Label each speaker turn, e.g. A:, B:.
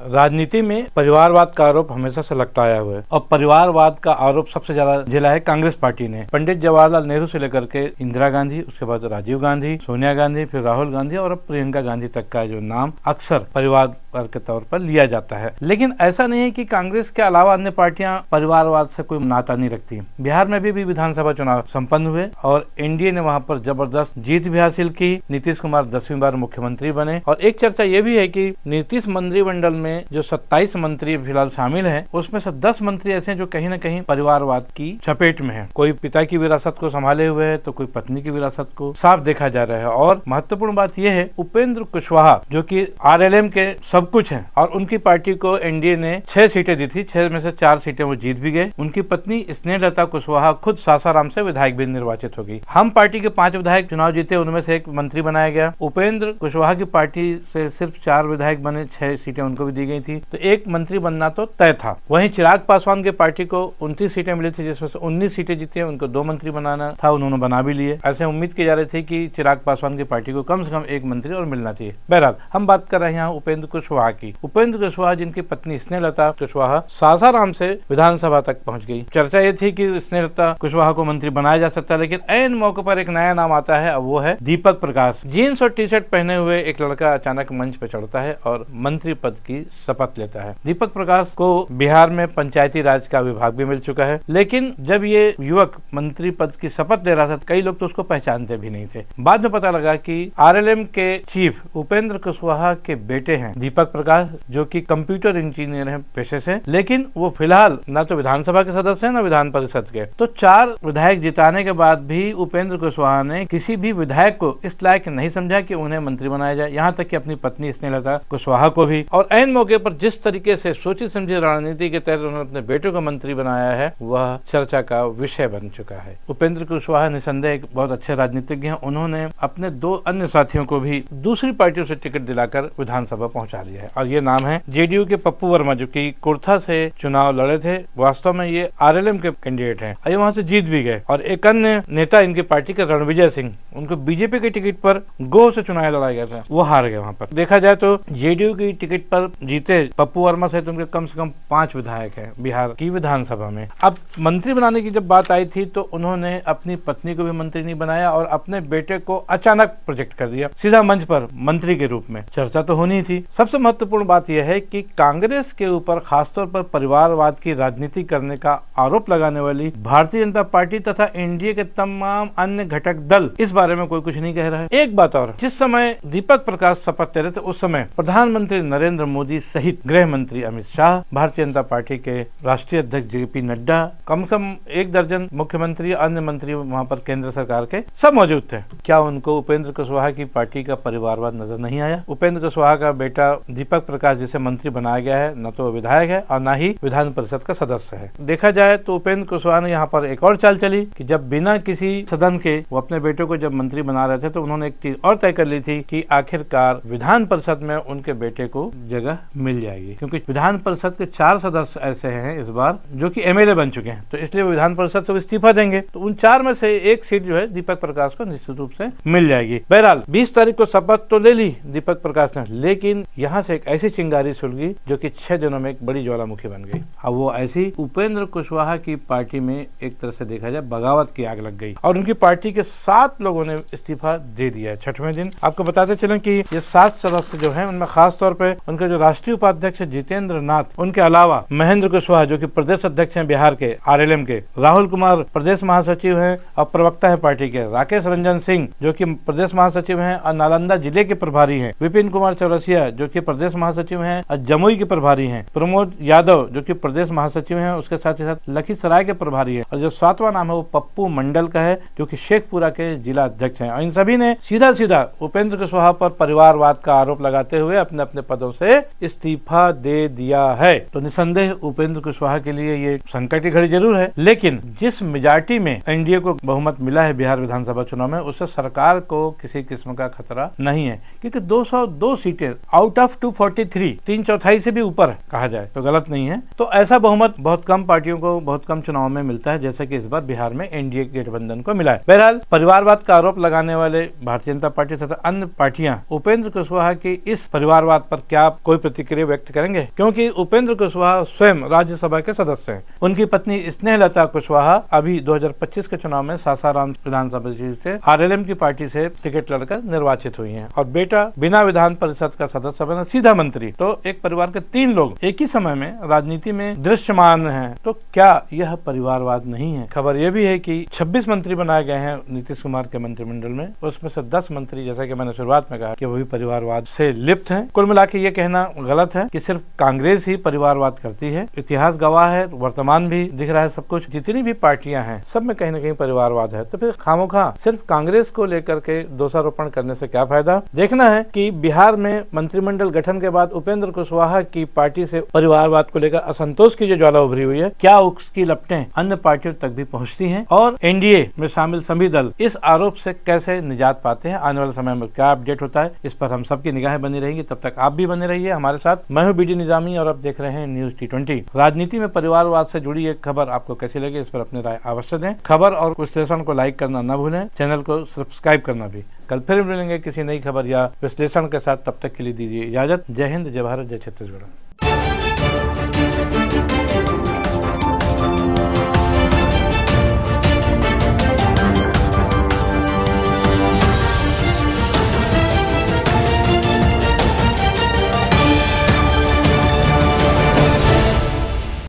A: राजनीति में परिवारवाद का आरोप हमेशा से लगता आया हुआ है और परिवारवाद का आरोप सबसे ज्यादा झेला है कांग्रेस पार्टी ने। पंडित जवाहरलाल नेहरू से लेकर के इंदिरा गांधी, उसके बाद राजीव गांधी, सोनिया गांधी, फिर राहुल गांधी और अब प्रियंका गांधी तक का जो नाम अक्सर परिवारवाद के तौर पर लिया जाता है। लेकिन ऐसा नहीं है कि कांग्रेस के अलावा अन्य पार्टियां परिवारवाद से कोई नाता नहीं रखती। बिहार में भी विधानसभा चुनाव संपन्न हुए और एनडीए ने वहां पर जबरदस्त जीत भी हासिल की। नीतीश कुमार 10वीं बार मुख्यमंत्री बने और एक चर्चा ये भी है कि नीतीश मंत्रिमंडल में जो 27 मंत्री फिलहाल शामिल हैं, उसमें से 10 मंत्री ऐसे हैं जो कहीं न कहीं परिवारवाद की चपेट में हैं। कोई पिता की विरासत को संभाले हुए है तो कोई पत्नी की विरासत को साफ देखा जा रहा है। और महत्वपूर्ण बात यह है, उपेंद्र कुशवाहा जो कि आरएलएम के सब कुछ हैं और उनकी पार्टी को एनडीए ने 6 सीटें दी थी, 6 में से 4 सीटें वो जीत भी गए। उनकी पत्नी स्नेहलता कुशवाहा खुद सासाराम से विधायक भी निर्वाचित होगी। हम पार्टी के 5 विधायक चुनाव जीते, उनमें से एक मंत्री बनाया गया। उपेंद्र कुशवाहा की पार्टी से सिर्फ 4 विधायक बने, 6 सीटें उनको भी दी गई थी, तो एक मंत्री बनना तो तय था। वहीं चिराग पासवान के पार्टी को 29 सीटें मिली थी, जिसमें से 19 सीटें जीती, उनको 2 मंत्री बनाना था, उन्होंने बना भी लिए। ऐसे उम्मीद की जा रही थी कि चिराग पासवान की पार्टी को कम से कम एक मंत्री और मिलना चाहिए। बहरहाल हम बात कर रहे हैं यहाँ उपेंद्र कुशवाहा की। उपेंद्र कुशवाहा जिनकी पत्नी स्नेहलता कुशवाहा सासाराम से विधानसभा तक पहुंच गई। चर्चा ये थी कि स्नेहलता कुशवाहा को मंत्री बनाया जा सकता है, लेकिन ऐन मौके पर एक नया नाम आता है, अब वो है दीपक प्रकाश। जीन्स और टी शर्ट पहने हुए एक लड़का अचानक मंच पर चढ़ता है और मंत्री पद की शपथ लेता है। दीपक प्रकाश को बिहार में पंचायती राज का विभाग भी मिल चुका है, लेकिन जब ये युवक मंत्री पद की शपथ ले रहा था, कई लोग तो उसको पहचानते भी नहीं थे। बाद में पता लगा कि आरएलएम के चीफ उपेंद्र कुशवाहा के बेटे हैं दीपक प्रकाश, जो कि कंप्यूटर इंजीनियर हैं पेशे से, लेकिन वो फिलहाल न तो विधानसभा के सदस्य हैं न विधान परिषद के। तो 4 विधायक जिताने के बाद भी उपेंद्र कुशवाहा ने किसी भी विधायक को इस लायक नहीं समझा कि उन्हें मंत्री बनाया जाए, यहाँ तक कि अपनी पत्नी स्नेहलता कुशवाहा को भी। और ऐन मौके पर जिस तरीके से सोची समझी रणनीति के तहत उन्होंने अपने बेटे को मंत्री बनाया है, वह चर्चा का विषय बन चुका है। उपेंद्र कुशवाहा निसंदेह एक बहुत अच्छे राजनीतिज्ञ हैं। उन्होंने अपने 2 अन्य साथियों को भी दूसरी पार्टियों से टिकट दिलाकर विधानसभा पहुंचा दिया है और ये नाम है जेडीयू के पप्पू वर्मा, जो कि कुर्था से चुनाव लड़े थे। वास्तव में ये आरएलएम के कैंडिडेट हैं और ये वहां से जीत भी गए। और एक अन्य नेता इनकी पार्टी के रणविजय सिंह, उनको बीजेपी के टिकट पर गोह से चुनाव लड़ाया गया था, वो हार गए। वहां पर देखा जाए तो जेडीयू की टिकट पर जीते पप्पू वर्मा सहित उनके कम से कम 5 विधायक हैं बिहार की विधानसभा में। अब मंत्री बनाने की जब बात आई थी तो उन्होंने अपनी पत्नी को भी मंत्री नहीं बनाया और अपने बेटे को अचानक प्रोजेक्ट कर दिया सीधा मंच पर मंत्री के रूप में। चर्चा तो होनी थी। सबसे महत्वपूर्ण बात यह है कि कांग्रेस के ऊपर खासतौर पर परिवारवाद की राजनीति करने का आरोप लगाने वाली भारतीय जनता पार्टी तथा एनडीए के तमाम अन्य घटक दल इस बारे में कोई कुछ नहीं कह रहा है। एक बात और, जिस समय दीपक प्रकाश शपथ ले रहे थे उस समय प्रधानमंत्री नरेंद्र मोदी सहित गृह मंत्री अमित शाह, भारतीय जनता पार्टी के राष्ट्रीय अध्यक्ष जेपी नड्डा, कम से कम 1 दर्जन मुख्यमंत्री, अन्य मंत्री वहां पर केंद्र सरकार के सब मौजूद थे। क्या उनको उपेंद्र कुशवाहा की पार्टी का परिवारवाद नजर नहीं आया? उपेंद्र कुशवाहा का बेटा दीपक प्रकाश जिसे मंत्री बनाया गया है, न तो विधायक है और न ही विधान परिषद का सदस्य है। देखा जाए तो उपेंद्र कुशवाहा ने यहाँ पर एक और चाल चली कि जब बिना किसी सदन के वो अपने बेटे को जब मंत्री बना रहे थे तो उन्होंने एक चीज और तय कर ली थी कि आखिरकार विधान परिषद में उनके बेटे को जगह मिल जाएगी, क्योंकि विधान परिषद के 4 सदस्य ऐसे हैं इस बार जो कि एमएलए बन चुके हैं, तो इसलिए वो विधान परिषद से इस्तीफा देंगे, तो उन 4 में से एक सीट जो है दीपक प्रकाश को निश्चित रूप से मिल जाएगी। बहरहाल 20 तारीख को शपथ तो ले ली दीपक प्रकाश ने, लेकिन यहाँ से एक ऐसी चिंगारी सुलगी जो कि 6 दिनों में एक बड़ी ज्वालामुखी बन गई। अब वो ऐसी उपेंद्र कुशवाहा की पार्टी में एक तरह से देखा जाए बगावत की आग लग गई और उनकी पार्टी के 7 लोगों ने इस्तीफा दे दिया है 6वें दिन। आपको बताते चलें कि ये 7 सदस्य जो हैं उनमें खास तौर पे उनके जो राष्ट्रीय उपाध्यक्ष जितेंद्र नाथ, उनके अलावा महेंद्र कुशवाहा जो कि प्रदेश अध्यक्ष हैं बिहार के आरएलएम के, राहुल कुमार प्रदेश महासचिव हैं और प्रवक्ता है पार्टी के, राकेश रंजन सिंह जो कि प्रदेश महासचिव हैं और नालंदा जिले के प्रभारी हैं, विपिन कुमार चौरसिया जो कि प्रदेश महासचिव हैं और जमुई के प्रभारी हैं, प्रमोद यादव जो कि प्रदेश महासचिव हैं, उसके साथ ही साथ लखीसराय के प्रभारी हैं, और जो 7वां नाम है वो पप्पू मंडल का है जो कि शेखपुरा के जिला अध्यक्ष हैं। और इन सभी ने सीधा सीधा उपेंद्र कुशवाहा पर परिवारवाद का आरोप लगाते हुए अपने अपने पदों से इस्तीफा दे दिया है। तो निसंदेह उपेंद्र कुशवाहा के लिए ये संकट की घड़ी जरूर है, लेकिन जिस मेजॉरिटी में एनडीए को बहुमत मिला है बिहार विधानसभा चुनाव में, उससे सरकार को किसी किस्म का खतरा नहीं है, क्योंकि 202 सीटें आउट ऑफ 243, 3/4 से भी ऊपर कहा जाए तो गलत नहीं है। तो ऐसा बहुमत बहुत कम पार्टियों को बहुत कम चुनाव में मिलता है, जैसा कि इस बार बिहार में एनडीए गठबंधन को मिला है। बहरहाल परिवारवाद का आरोप लगाने वाले भारतीय जनता पार्टी तथा अन्य पार्टियां उपेंद्र कुशवाहा की इस परिवारवाद पर क्या कोई प्रतिक्रिया व्यक्त करेंगे, क्योंकि उपेंद्र कुशवाहा स्वयं राज्यसभा के सदस्य हैं। उनकी पत्नी स्नेहलता कुशवाहा अभी 2025 के चुनाव में सासाराम विधानसभा सीट से आरएलएम की पार्टी से टिकट लड़कर निर्वाचित हुई हैं और बेटा बिना विधान परिषद का सदस्य बना सीधा मंत्री। तो एक परिवार के 3 लोग एक ही समय में राजनीति में दृश्यमान हैं, तो क्या यह परिवारवाद नहीं है? खबर यह भी है कि 26 मंत्री बनाए गए हैं नीतीश कुमार के मंत्रिमंडल में, उसमें से 10 मंत्री, जैसा कि मैंने शुरुआत में कहा, कि वो भी परिवारवाद से लिप्त हैं। कुल मिला के ये कहना गलत है कि सिर्फ कांग्रेस ही परिवारवाद करती है। इतिहास गवाह है, वर्तमान भी दिख रहा है, सब कुछ जितनी भी पार्टियां हैं सब में कहीं न कहीं परिवारवाद है। तो फिर खामोखा सिर्फ कांग्रेस को लेकर के दोषारोपण करने से क्या फायदा? देखना है कि बिहार में मंत्रिमंडल गठन के बाद उपेंद्र कुशवाहा की पार्टी से परिवारवाद को लेकर असंतोष की जो ज्वाला उभरी हुई है, क्या उसकी लपटें अन्य पार्टियों तक भी पहुंचती हैं और एनडीए में शामिल सभी दल इस आरोप से कैसे निजात पाते हैं? आने वाले समय में क्या अपडेट होता है, इस पर हम सबकी निगाहें बनी रहेंगी। तब तक आप भी बने रहिए हमारे साथ। मैं हूं बीडी निजामी और आप देख रहे हैं न्यूज T20। राजनीति में परिवारवाद से जुड़ी एक खबर आपको कैसी लगी, इस पर अपनी राय अवश्य दें। खबर और विश्लेषण को लाइक करना न भूलें, चैनल को सब्सक्राइब करना भी। कल फिर मिलेंगे किसी नई खबर या विश्लेषण के साथ, तब तक के लिए दीजिए इजाजत। जय हिंद, जय भारत, जय छत्तीसगढ़।